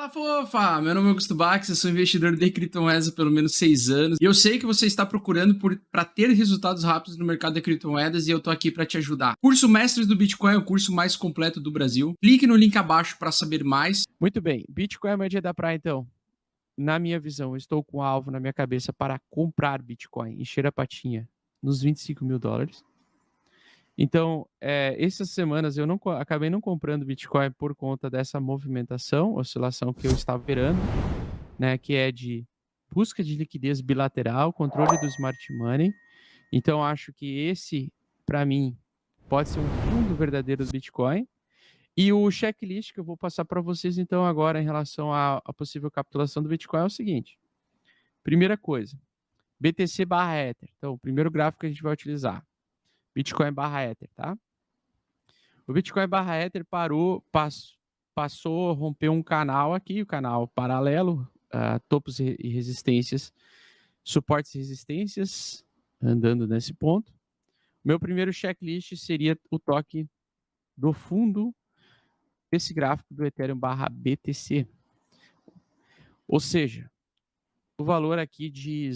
Fala, fofa! Meu nome é Augusto Bax, eu sou investidor de criptomoedas há pelo menos 6 anos. E eu sei que você está procurando para ter resultados rápidos no mercado de criptomoedas e eu tô aqui para te ajudar. Curso Mestres do Bitcoin é o curso mais completo do Brasil. Clique no link abaixo para saber mais. Muito bem, Bitcoin é a moeda da praia, então. Na minha visão, eu estou com um alvo na minha cabeça para comprar Bitcoin, encher a patinha nos 25 mil dólares. Então, essas semanas eu acabei não comprando Bitcoin por conta dessa movimentação, oscilação que eu estava operando, né, que é de busca de liquidez bilateral, controle do smart money. Então, acho que esse, para mim, pode ser um fundo verdadeiro do Bitcoin. E o checklist que eu vou passar para vocês, então, agora, em relação à possível capitulação do Bitcoin é o seguinte. Primeira coisa, BTC/Ether. Então, o primeiro gráfico que a gente vai utilizar, Bitcoin/Ether, tá? O Bitcoin/Ether passou, rompeu um canal aqui, o canal paralelo, topos e resistências, suportes e resistências, andando nesse ponto. Meu primeiro checklist seria o toque do fundo desse gráfico do Ethereum/BTC. Ou seja, o valor aqui de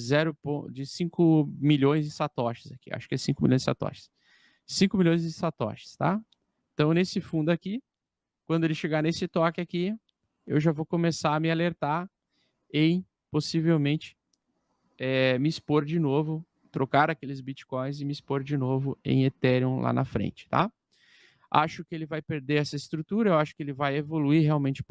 5 milhões de satoshis aqui, acho que é 5 milhões de satoshis. 5 milhões de satoshis, tá? Então, nesse fundo aqui, quando ele chegar nesse toque aqui, eu já vou começar a me alertar em possivelmente me expor de novo, trocar aqueles bitcoins e me expor de novo em Ethereum lá na frente, tá? Acho que ele vai perder essa estrutura, eu acho que ele vai evoluir realmente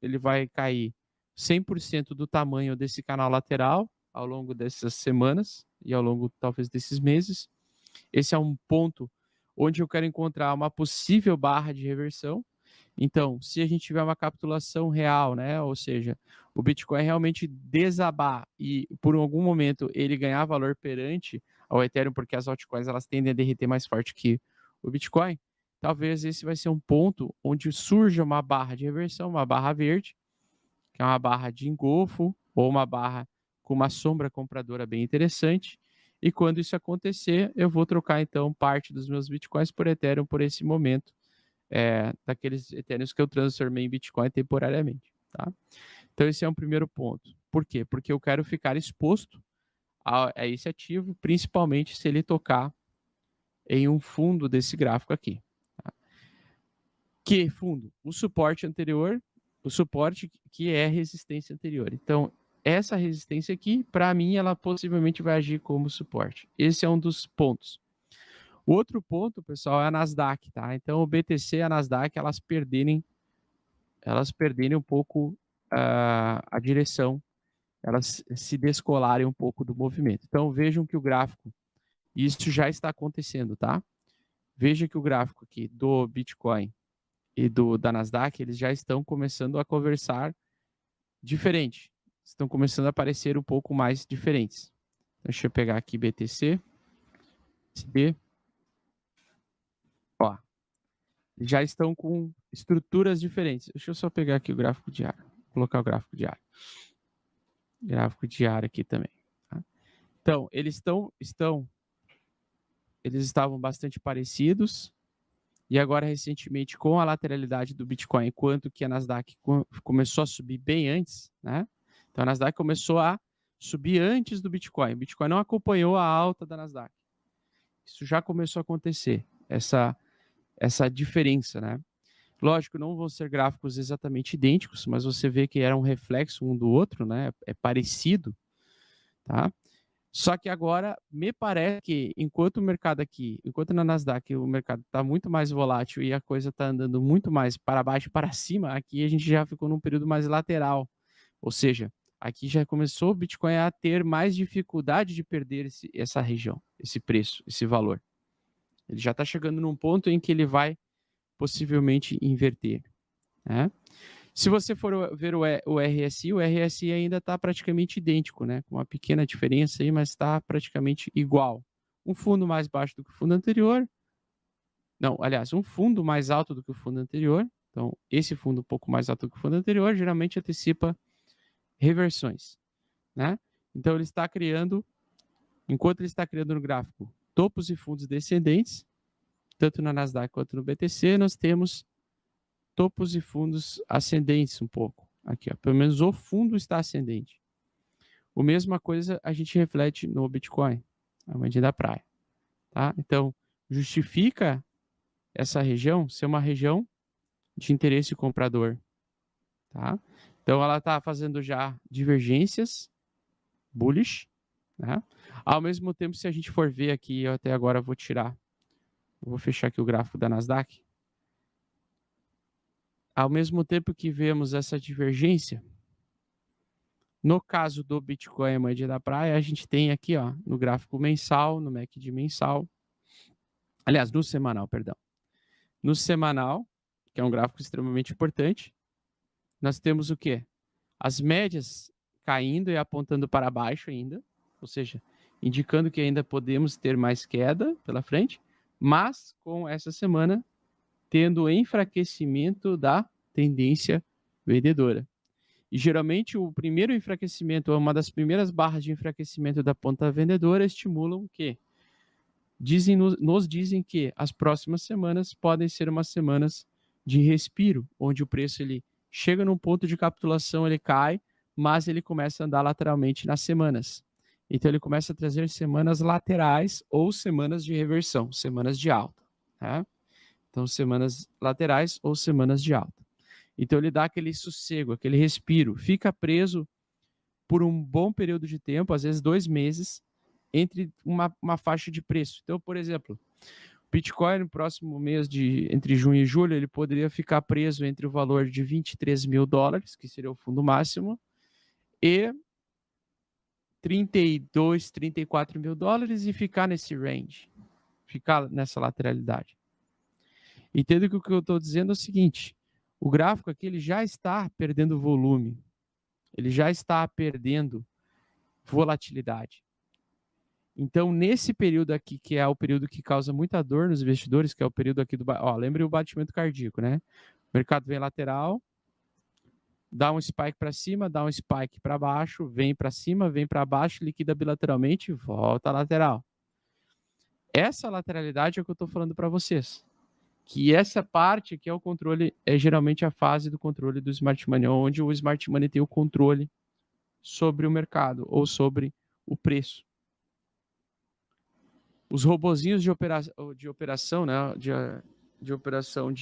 ele vai cair 100% do tamanho desse canal lateral ao longo dessas semanas e ao longo talvez desses meses. Esse é um ponto onde eu quero encontrar uma possível barra de reversão. Então, se a gente tiver uma capitulação real, né, ou seja, o Bitcoin realmente desabar e por algum momento ele ganhar valor perante ao Ethereum, porque as altcoins elas tendem a derreter mais forte que o Bitcoin, talvez esse vai ser um ponto onde surja uma barra de reversão, uma barra verde, que é uma barra de engolfo ou uma barra com uma sombra compradora bem interessante. E quando isso acontecer, eu vou trocar então parte dos meus bitcoins por Ethereum por esse momento, daqueles Ethereums que eu transformei em Bitcoin temporariamente, tá? Então esse é um primeiro ponto. Por quê? Porque eu quero ficar exposto a esse ativo, principalmente se ele tocar em um fundo desse gráfico aqui. Tá? Que fundo? O suporte anterior, o suporte que é a resistência anterior. Então, essa resistência aqui, para mim, ela possivelmente vai agir como suporte. Esse é um dos pontos. O outro ponto, pessoal, é a Nasdaq, tá? Então, o BTC e a Nasdaq, elas perderem um pouco a direção, elas se descolarem um pouco do movimento. Então, vejam que o gráfico, isso já está acontecendo, tá? Veja que o gráfico aqui do Bitcoin e da Nasdaq, eles já estão começando a conversar diferente. Estão começando a aparecer um pouco mais diferentes. Então, deixa eu pegar aqui BTC, SB. Ó, já estão com estruturas diferentes. Deixa eu só pegar aqui o gráfico diário. Vou colocar o gráfico diário. Gráfico diário aqui também. Tá? Então, eles estavam bastante parecidos. E agora, recentemente, com a lateralidade do Bitcoin, enquanto que a Nasdaq começou a subir bem antes, né? Então, a Nasdaq começou a subir antes do Bitcoin. O Bitcoin não acompanhou a alta da Nasdaq. Isso já começou a acontecer, essa diferença, né? Lógico, não vão ser gráficos exatamente idênticos, mas você vê que era um reflexo um do outro, né? É parecido, tá? Só que agora me parece que enquanto na Nasdaq o mercado está muito mais volátil e a coisa está andando muito mais para baixo e para cima, aqui a gente já ficou num período mais lateral. Ou seja, aqui já começou o Bitcoin a ter mais dificuldade de perder essa região, esse preço, esse valor. Ele já está chegando num ponto em que ele vai possivelmente inverter, né? Se você for ver o RSI ainda está praticamente idêntico, né? Com uma pequena diferença aí, mas está praticamente igual. Um fundo mais baixo do que o fundo anterior. Não, aliás, um fundo mais alto do que o fundo anterior. Então, esse fundo um pouco mais alto do que o fundo anterior geralmente antecipa reversões, né? Então, enquanto ele está criando no gráfico topos e fundos descendentes, tanto na Nasdaq quanto no BTC, nós temos topos e fundos ascendentes um pouco. Aqui, ó, pelo menos o fundo está ascendente. A mesma coisa a gente reflete no Bitcoin, a moedinha da praia, tá? Então, justifica essa região ser uma região de interesse comprador, tá? Então, ela está fazendo já divergências bullish, né? Ao mesmo tempo, se a gente for ver aqui, eu até agora vou fechar aqui o gráfico da Nasdaq. Ao mesmo tempo que vemos essa divergência, no caso do Bitcoin, a moeda da praia, a gente tem aqui, ó, no gráfico mensal, no MACD mensal, aliás, no semanal, perdão. No semanal, que é um gráfico extremamente importante, nós temos o quê? As médias caindo e apontando para baixo ainda, ou seja, indicando que ainda podemos ter mais queda pela frente, mas com essa semana tendo enfraquecimento da tendência vendedora. E geralmente o primeiro enfraquecimento, uma das primeiras barras de enfraquecimento da ponta vendedora estimulam o quê? Nos dizem que as próximas semanas podem ser umas semanas de respiro, onde o preço ele chega num ponto de capitulação, ele cai, mas ele começa a andar lateralmente nas semanas. Então ele começa a trazer semanas laterais ou semanas de reversão, semanas de alta, tá? Então semanas laterais ou semanas de alta. Então ele dá aquele sossego, aquele respiro, fica preso por um bom período de tempo, às vezes 2 meses, entre uma faixa de preço. Então, por exemplo, Bitcoin no próximo mês entre junho e julho, ele poderia ficar preso entre o valor de 23 mil dólares, que seria o fundo máximo, e 32, 34 mil dólares e ficar nesse range, ficar nessa lateralidade. Entendo que o que eu estou dizendo é o seguinte, o gráfico aqui ele já está perdendo volume, ele já está perdendo volatilidade. Então, nesse período aqui, que é o período que causa muita dor nos investidores, que é o período aqui do... Ó, lembre o batimento cardíaco, né? O mercado vem lateral, dá um spike para cima, dá um spike para baixo, vem para cima, vem para baixo, liquida bilateralmente e volta à lateral. Essa lateralidade é o que eu estou falando para vocês. Que essa parte que é o controle, é geralmente a fase do controle do Smart Money, onde o Smart Money tem o controle sobre o mercado ou sobre o preço. Os robozinhos de operação, né, de operação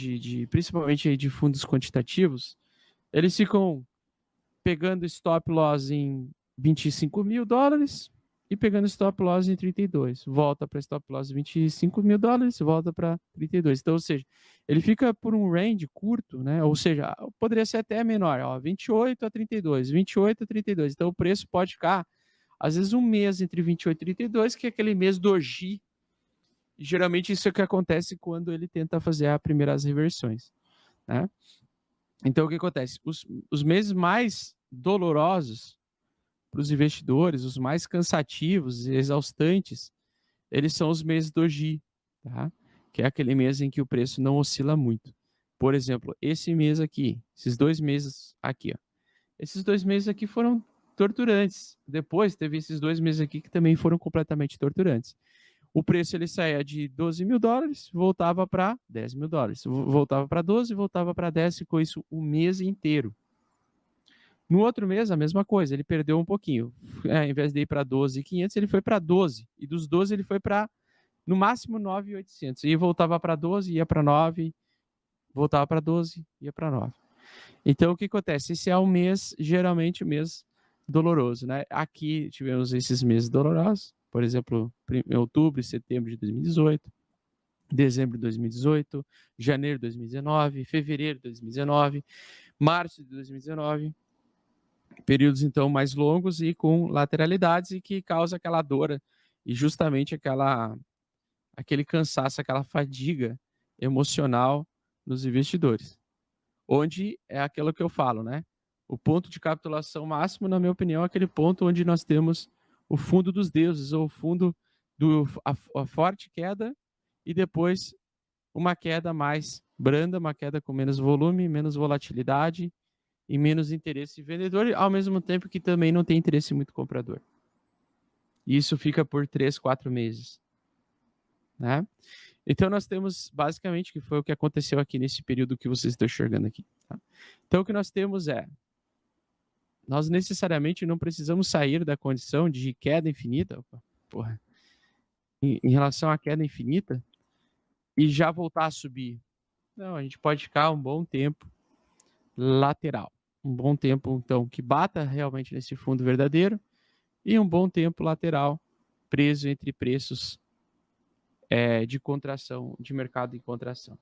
principalmente de fundos quantitativos, eles ficam pegando stop loss em 25 mil dólares e pegando stop loss em 32. Volta para stop loss em 25 mil dólares, volta para 32. Então, ou seja, ele fica por um range curto, né? Ou seja, poderia ser até menor, ó, 28 a 32, 28 a 32. Então, o preço pode ficar, às vezes, um mês entre 28 e 32, que é aquele mês doji. E geralmente isso é o que acontece quando ele tenta fazer as primeiras reversões, né? Então, o que acontece? Os meses mais dolorosos para os investidores, os mais cansativos e exaustantes, eles são os meses doji, tá? Que é aquele mês em que o preço não oscila muito. Por exemplo, esse mês aqui, esses 2 meses aqui, ó. Esses 2 meses aqui foram torturantes. Depois teve esses 2 meses aqui que também foram completamente torturantes. O preço ele saía de 12 mil dólares, voltava para 10 mil dólares. Voltava para 12, voltava para 10, ficou isso o mês inteiro. No outro mês, a mesma coisa, ele perdeu um pouquinho. Ao invés de ir para 12.500, ele foi para 12. E dos 12, ele foi para, no máximo, 9.800. E voltava para 12, ia para 9, voltava para 12, ia para 9. Então, o que acontece? Esse é um mês, geralmente, um mês doloroso, né? Aqui tivemos esses meses dolorosos, por exemplo, em outubro e setembro de 2018, dezembro de 2018, janeiro de 2019, fevereiro de 2019, março de 2019, períodos então mais longos e com lateralidades e que causa aquela dor e justamente aquele cansaço, aquela fadiga emocional nos investidores. Onde é aquilo que eu falo, né? O ponto de capitulação máximo, na minha opinião, é aquele ponto onde nós temos o fundo dos deuses, ou o fundo a forte queda e depois uma queda mais branda, uma queda com menos volume, menos volatilidade e menos interesse vendedor, ao mesmo tempo que também não tem interesse muito comprador. E isso fica por 3, 4 meses, né? Então, nós temos, basicamente, que foi o que aconteceu aqui nesse período que vocês estão enxergando aqui. Tá? Então, o que nós temos é nós necessariamente não precisamos sair da condição de queda infinita, em relação à queda infinita, e já voltar a subir. Não, a gente pode ficar um bom tempo lateral. Um bom tempo, então, que bata realmente nesse fundo verdadeiro, e um bom tempo lateral, preso entre preços de contração, de mercado em contração.